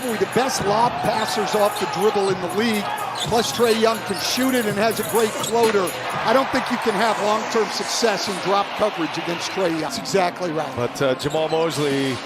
probably the best lob passers off the dribble in the league. Plus Trae Young can shoot it and has a great floater. I don't think you can have long-term success in drop coverage against Trae Young. That's exactly right. But Jamal Mosley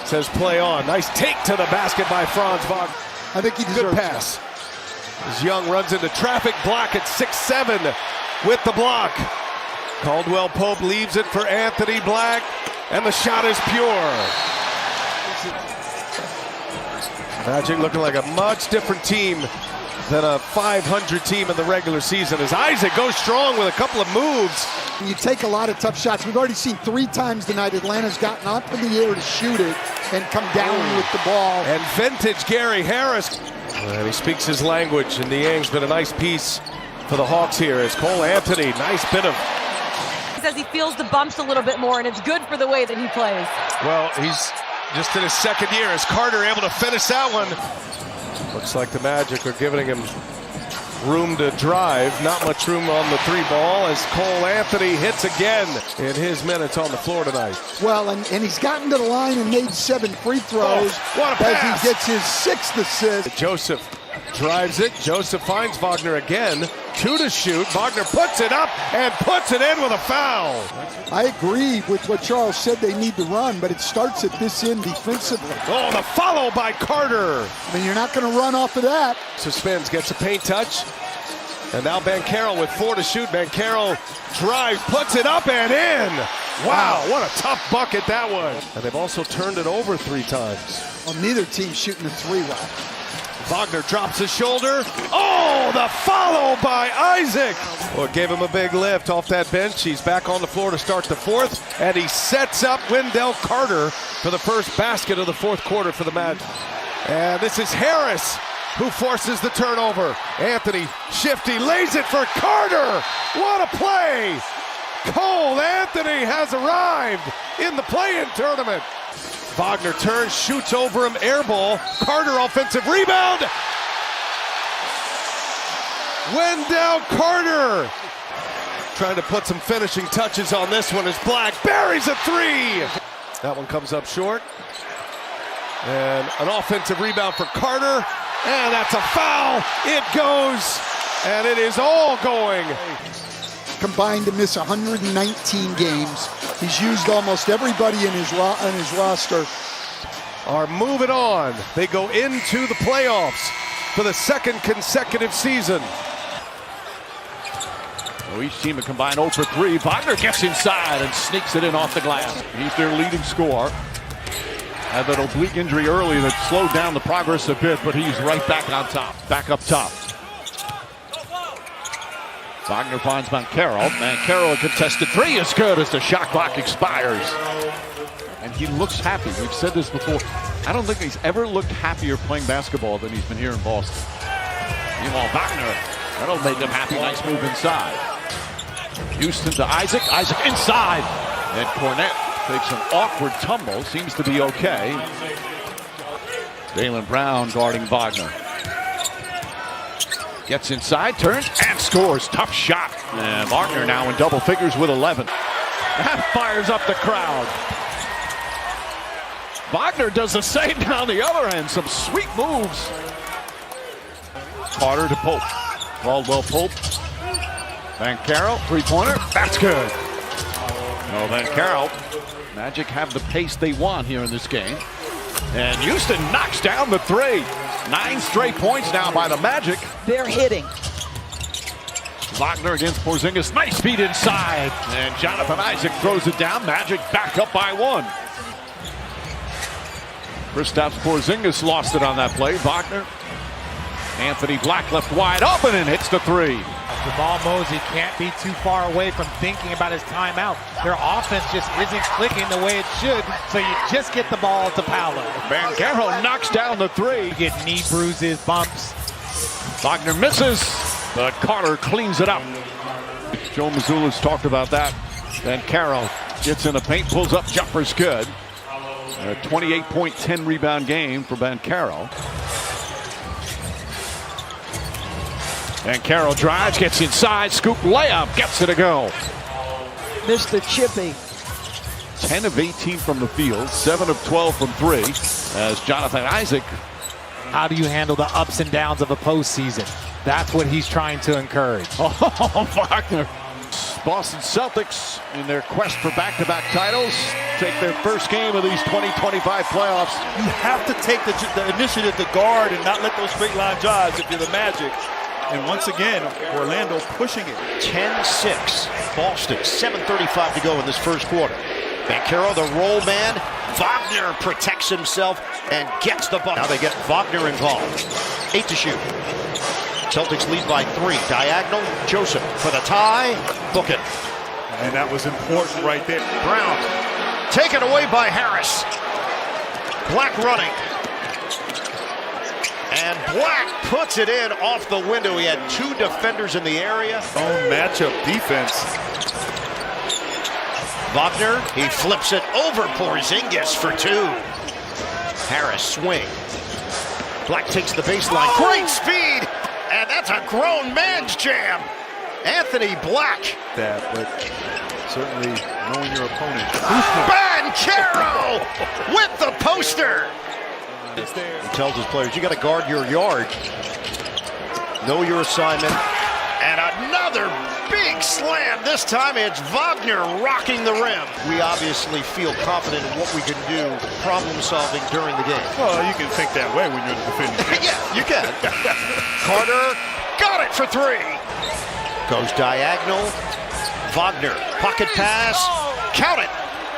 says play on. Nice take to the basket by Franz Wagner. I think he deserves good pass. As Young runs into traffic, block at 6'7" with the block. Caldwell Pope leaves it for Anthony Black, and the shot is pure. Magic looking like a much different team than a 500 team in the regular season as Isaac goes strong with a couple of moves. You take a lot of tough shots. We've already seen 3 times tonight Atlanta's gotten up in the air to shoot it and come down with the ball. And vintage Gary Harris. And he speaks his language, and Niang's been a nice piece for the Hawks here as Cole Anthony, nice bit of... He says he feels the bumps a little bit more, and it's good for the way that he plays. Well, he's just in his second year. Is Carter able to finish that one? Looks like the Magic are giving him room to drive. Not much room on the 3 ball as Cole Anthony hits again in his minutes on the floor tonight. Well, and he's gotten to the line and made 7 free throws what a pass. As he gets his 6th assist. Joseph drives it. Joseph finds Wagner again. 2 to shoot. Wagner puts it up and puts it in with a foul. I agree with what Charles said they need to run, but it starts at this end defensively. Oh, the follow by Carter. I mean, you're not going to run off of that. Suspends, gets a paint touch. And now Banchero with 4 to shoot. Banchero drives, puts it up and in. Wow, what a tough bucket that was. And they've also turned it over 3 times. Well, neither team's shooting the 3 well. Wagner drops his shoulder. Oh, the follow by Isaac. Well, it gave him a big lift off that bench. He's back on the floor to start the 4th, and he sets up Wendell Carter for the first basket of the 4th quarter for the Magic. And this is Harris who forces the turnover. Anthony Shifty lays it for Carter. What a play. Cole Anthony has arrived in the play-in tournament. Wagner turns, shoots over him, air ball. Carter offensive rebound. Wendell Carter trying to put some finishing touches on this one as Black buries a 3. That one comes up short. And an offensive rebound for Carter. And that's a foul. It goes, and it is all going. Combined to miss 119 games. He's used almost everybody in his roster. Are moving on. They go into the playoffs for the 2nd consecutive season. Well, each team a combined 0 for 3. Wagner gets inside and sneaks it in off the glass. He's their leading scorer. Had that oblique injury early that slowed down the progress a bit, but he's right back on top, back up top. Wagner finds Banchero. Banchero, a contested 3 is good as the shot clock expires. And he looks happy. We've said this before. I don't think he's ever looked happier playing basketball than he's been here in Boston. Meanwhile, Wagner, that'll make him happy. Nice move inside. Houston to Isaac. Isaac inside. And Cornette takes an awkward tumble. Seems to be okay. Jaylen Brown guarding Wagner. Gets inside, turns, and scores. Tough shot. And Wagner now in double figures with 11. That fires up the crowd. Wagner does the same down the other end. Some sweet moves. Carter to Pope. Caldwell Pope. Banchero, 3-pointer. That's good. No, Banchero. Magic have the pace they want here in this game. And Houston knocks down the 3. 9 straight points now by the Magic. They're hitting. Wagner against Porzingis. Nice feed inside. And Jonathan Isaac throws it down. Magic back up by 1. Kristaps Porzingis lost it on that play. Wagner. Anthony Black left wide open and hits the 3. Jamal Mosley can't be too far away from thinking about his timeout. Their offense just isn't clicking the way it should, so you just get the ball to Paolo. Banchero knocks down the 3. You get knee bruises, bumps. Wagner misses, but Carter cleans it up. Joe Mazzulla's talked about that. Banchero gets in the paint, pulls up, jumper's good. A 28-point, 10-rebound game for Banchero. Banchero drives, gets inside, scoop layup, gets it to go. Mr. Chippy. 10 of 18 from the field, 7 of 12 from 3, as Jonathan Isaac How do you handle the ups and downs of a postseason? That's what he's trying to encourage. Oh, Wagner. Boston Celtics, in their quest for back-to-back titles, take their first game of these 2025 playoffs. You have to take the initiative to guard and not let those straight line drives if you're the Magic. And once again, Orlando pushing it. 10-6. Boston, 7:35 to go in this first quarter. Banchero, the roll man. Wagner protects himself and gets the bucket. Now they get Wagner involved. 8 to shoot. Celtics lead by 3. Diagonal, Joseph for the tie. Book it. And that was important right there. Brown, taken away by Harris. Black running. And Black puts it in off the window. He had 2 defenders in the area. Own matchup defense. Wagner, he flips it over Porzingis for 2. Harris swing. Black takes the baseline. Great speed. And that's a grown man's jam. Anthony Black. That, but certainly knowing your opponent. Banchero with the poster. He tells his players, you got to guard your yard. Know your assignment. And another big slam. This time it's Wagner rocking the rim. We obviously feel confident in what we can do, problem solving during the game. Well, you can think that way when you're the defending. Yeah, you can. Carter got it for 3. Goes diagonal. Wagner, pocket pass. Count it.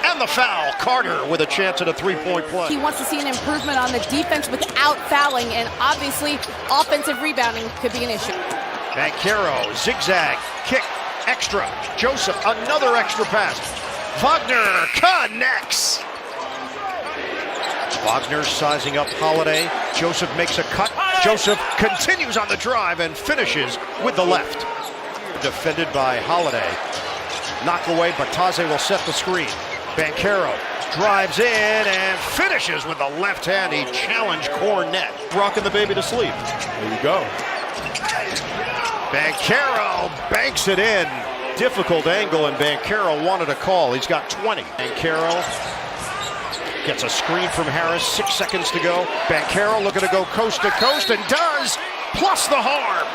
And the foul. Carter with a chance at a 3-point play. He wants to see an improvement on the defense without fouling, and obviously offensive rebounding could be an issue. Banchero, zigzag, kick, extra. Joseph, another extra pass. Wagner connects. Wagner sizing up Holiday. Joseph makes a cut. Joseph continues on the drive and finishes with the left. Defended by Holiday. Knock away, Bataze will set the screen. Banchero drives in and finishes with the left hand. He challenged Cornette. Rocking the baby to sleep. There you go. Banchero banks it in. Difficult angle, and Banchero wanted a call. He's got 20. Banchero gets a screen from Harris. 6 seconds to go. Banchero looking to go coast to coast, and does, plus the harm.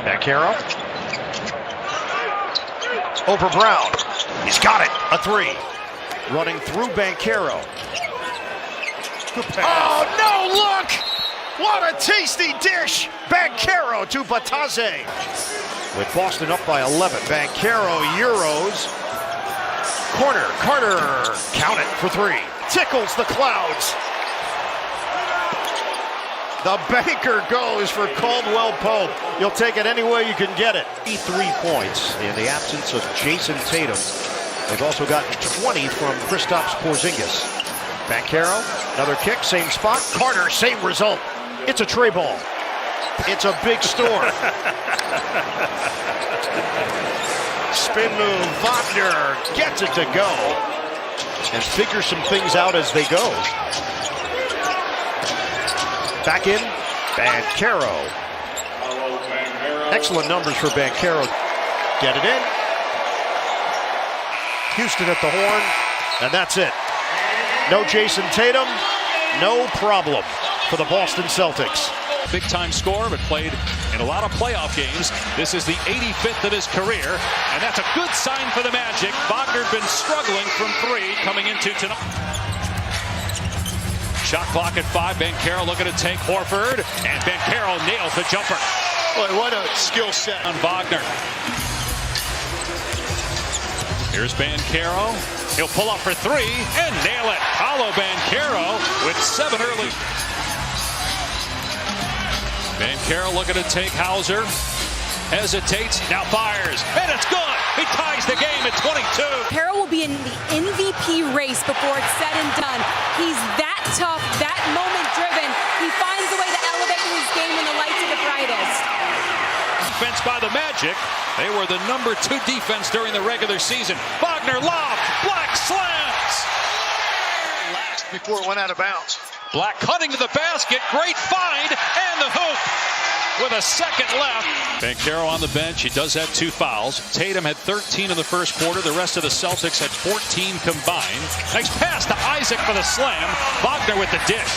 Banchero over Brown. He's got it. A 3. Running through Banchero. Oh, no, look! What a tasty dish! Banchero to Bataze. With Boston up by 11. Banchero Euros. Corner, Carter. Count it for 3. Tickles the clouds. The banker goes for Caldwell Pope. You'll take it any way you can get it. 3 points in the absence of Jason Tatum. They've also gotten 20 from Kristaps Porzingis. Banchero, another kick, same spot. Carter, same result. It's a tray ball. It's a big store. Spin move, Wagner gets it to go. And figures some things out as they go. Back in, Banchero. Excellent numbers for Banchero. Get it in. Houston at the horn, and that's it. No Jason Tatum, no problem for the Boston Celtics. Big-time scorer, but played in a lot of playoff games. This is the 85th of his career, and that's a good sign for the Magic. Wagner's been struggling from 3 coming into tonight. Shot clock at 5. Banchero looking to take Horford, and Banchero nails the jumper. Boy, what a skill set On Wagner. Here's Banchero. He'll pull up for 3 and nail it. Paolo Banchero with 7 early. Banchero looking to take Hauser. Hesitates, now fires, and it's good. He ties the game at 22. Banchero will be in the MVP race before it's said and done. He's that tough, that moment driven. He finds a way to elevate his game when the lights are the brightest. Defense by the Magic. They were the number 2 defense during the regular season. Wagner lob, Black slams. last before it went out of bounds. Black cutting to the basket, great find, and the hoop with a second left. Banchero on the bench, he does have 2 fouls. Tatum had 13 in the first quarter, the rest of the Celtics had 14 combined. Nice pass to Isaac for the slam, Wagner with the dish.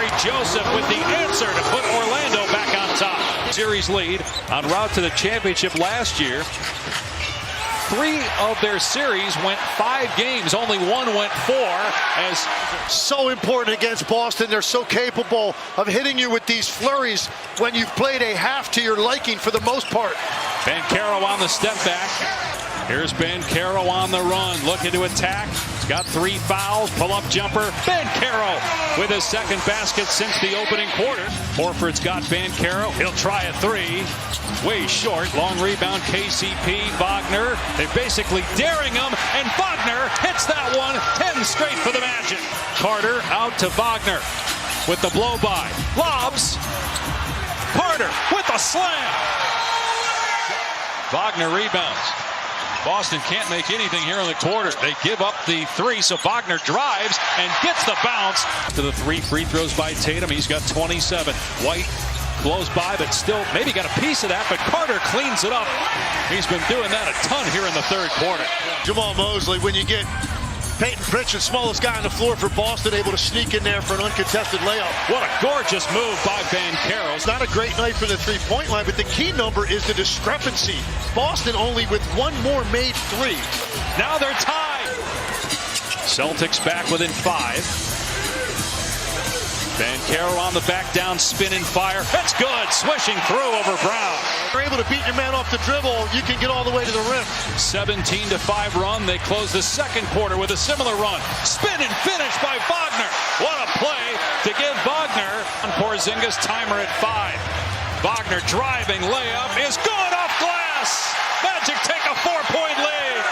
Corey Joseph with the answer to put Orlando back on top. Series lead en route to the championship last year. 3 of their series went 5 games. Only 1 went 4. As So important against Boston. They're so capable of hitting you with these flurries when you've played a half to your liking for the most part. Banchero on the step back. Here's Banchero on the run, looking to attack. He's got 3 fouls, pull-up jumper. Banchero with his second basket since the opening quarter. Horford's got Banchero. He'll try a 3. Way short. Long rebound, KCP. Wagner. They're basically daring him, and Wagner hits that one. 10 straight for the Magic. Carter out to Wagner with the blow-by. Lobs. Carter with the slam. Wagner rebounds. Boston can't make anything here in the quarter. They give up the 3, so Wagner drives and gets the bounce. To the 3 free throws by Tatum. He's got 27. White blows by, but still maybe got a piece of that, but Carter cleans it up. He's been doing that a ton here in the third quarter. Jamal Mosley, when you get Peyton Pritchard, smallest guy on the floor for Boston, able to sneak in there for an uncontested layup. What a gorgeous move by Banchero. It's not a great night for the three-point line, but the key number is the discrepancy. Boston only with 1 more made 3. Now they're tied. Celtics back within 5. Banchero on the back down, spin and fire. That's good. Swishing through over Brown. You're able to beat your man off the dribble, you can get all the way to the rim. 17-5 run. They close the second quarter with a similar run. Spin and finish by Wagner. What a play to give Wagner. On Porzingis, timer at 5. Wagner driving layup is good off glass. Magic take a 4-point lead.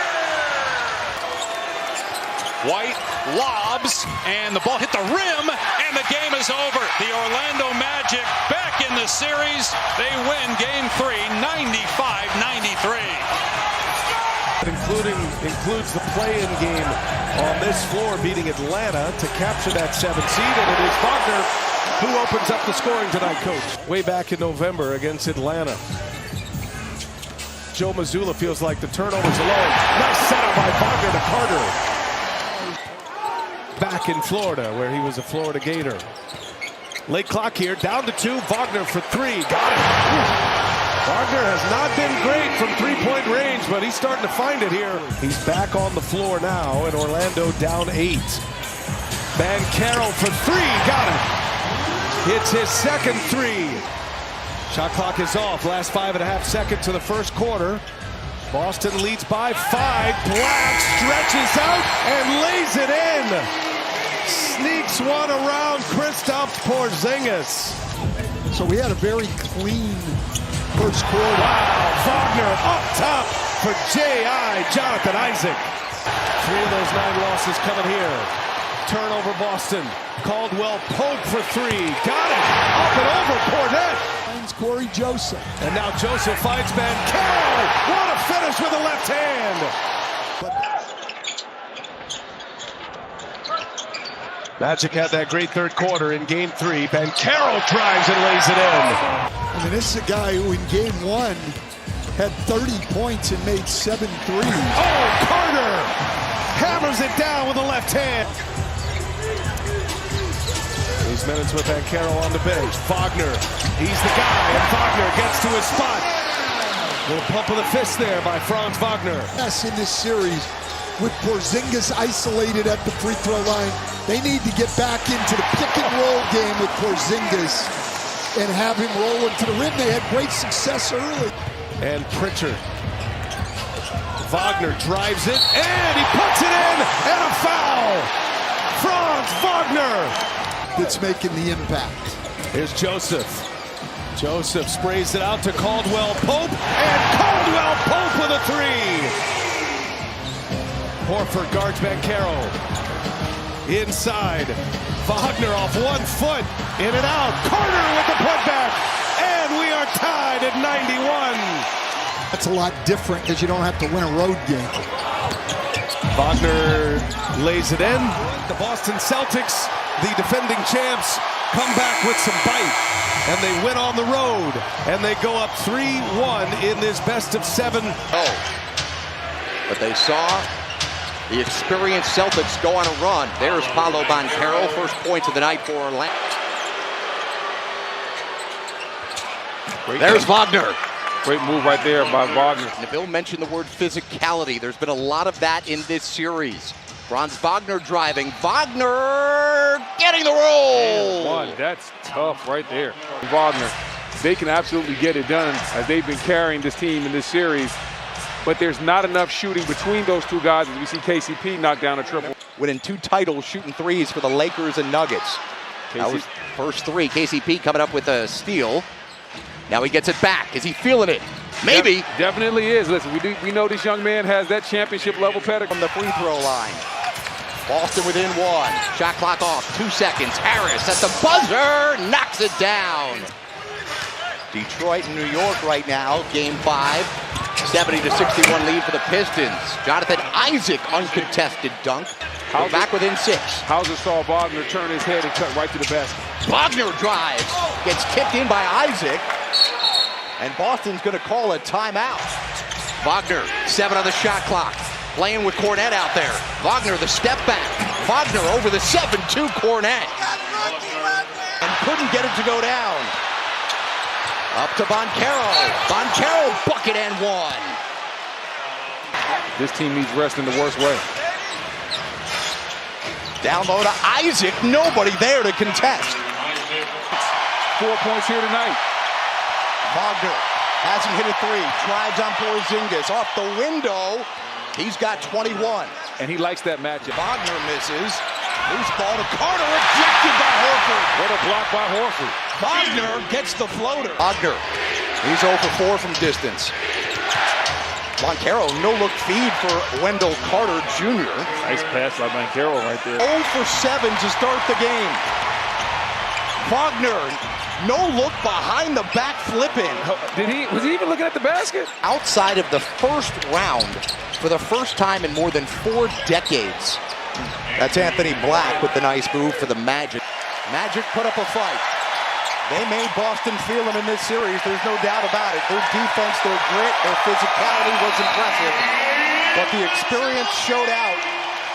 White lobs, and the ball hit the rim, and the game is over. The Orlando Magic back in the series. They win Game 3, 95-93. Includes the play-in game on this floor, beating Atlanta to capture that 7th seed, and it is Wagner who opens up the scoring tonight, Coach. Way back in November against Atlanta. Joe Mazzulla feels like the turnovers alone. Nice setup by Wagner to Carter. Back in Florida, where he was a Florida Gator. Late clock here, down to 2. Wagner for 3. Got it. Wagner has not been great from 3-point range, but he's starting to find it here. He's back on the floor now, and Orlando down 8. Banchero for 3. Got it. It's his second 3. Shot clock is off. Last 5.5 seconds to the first quarter. Boston leads by 5. Black stretches out and lays it in. Sneaks one around Kristaps Porzingis. So we had a very clean first quarter. Wow, Wagner up top for J.I. Jonathan Isaac. 3 of those 9 losses coming here. Turnover Boston. Caldwell Pope for 3. Got it. Up and over Cornette. Finds Corey Joseph. And now Joseph finds Banchero. What a finish with the left hand. Magic had that great third quarter in Game 3. Banchero drives and lays it in. I mean, this is a guy who in Game 1 had 30 points and made 7 threes. Oh, Carter hammers it down with the left hand. These minutes with Banchero on the bench. Wagner, he's the guy, and Wagner gets to his spot. Little pump of the fist there by Franz Wagner. Yes, in this series, with Porzingis isolated at the free throw line, they need to get back into the pick and roll game with Porzingis and have him roll into the rim. They had great success early. And Pritchard. Wagner drives it, and he puts it in, and a foul! Franz Wagner! That's making the impact. Here's Joseph. Joseph sprays it out to Caldwell Pope, and Caldwell Pope with a 3! Horford guards Banchero. Inside. Wagner off 1 foot. In and out. Carter with the putback. And we are tied at 91. That's a lot different because you don't have to win a road game. Wagner lays it in. The Boston Celtics, the defending champs, come back with some bite. And they win on the road. And they go up 3-1 in this best of 7. But they saw the experienced Celtics go on a run. There's Paolo Banchero, first points of the night for Orlando. There's Wagner. Great move right there by Wagner. Nabil mentioned the word physicality. There's been a lot of that in this series. Franz Wagner driving. Wagner getting the roll. One, that's tough right there. Wagner, they can absolutely get it done as they've been carrying this team in this series. But there's not enough shooting between those two guys as we see KCP knock down a triple. Winning 2 titles, shooting threes for the Lakers and Nuggets. That was first 3. KCP coming up with a steal. Now he gets it back. Is he feeling it? Maybe. Definitely is. Listen, we know this young man has that championship level pedigree. From the free throw line. Boston within 1. Shot clock off. 2 seconds. Harris at the buzzer. Knocks it down. Detroit and New York right now. Game 5. 70-61 lead for the Pistons. Jonathan Isaac uncontested dunk. We're back within 6. Hauser saw Wagner turn his head and cut right to the basket. Wagner drives. Gets tipped in by Isaac. And Boston's going to call a timeout. Wagner, 7 on the shot clock. Playing with Cornette out there. Wagner, the step back. Wagner over the 7-2 Cornette. And couldn't get it to go down. Up to Banchero. Banchero, bucket and 1. This team needs rest in the worst way. Down low to Isaac. Nobody there to contest. 4 points here tonight. Wagner hasn't hit a 3. Drives on Porzingis. Off the window. He's got 21. And he likes that matchup. Wagner misses. Loose ball to Carter. Rejected by Horford. What a block by Horford. Wagner gets the floater. Wagner. He's 0 for 4 from distance. Banchero, no-look feed for Wendell Carter Jr. Nice pass by Banchero right there. 0 for 7 to start the game. Wagner, no look behind the back flip-in. Was he even looking at the basket? Outside of the first round for the first time in more than 4 decades. That's Anthony Black with the nice move for the Magic. Magic put up a fight. They made Boston feel them in this series. There's no doubt about it. Their defense, their grit, their physicality was impressive. But the experience showed out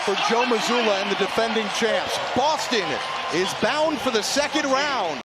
for Joe Mazzulla and the defending champs. Boston is bound for the second round.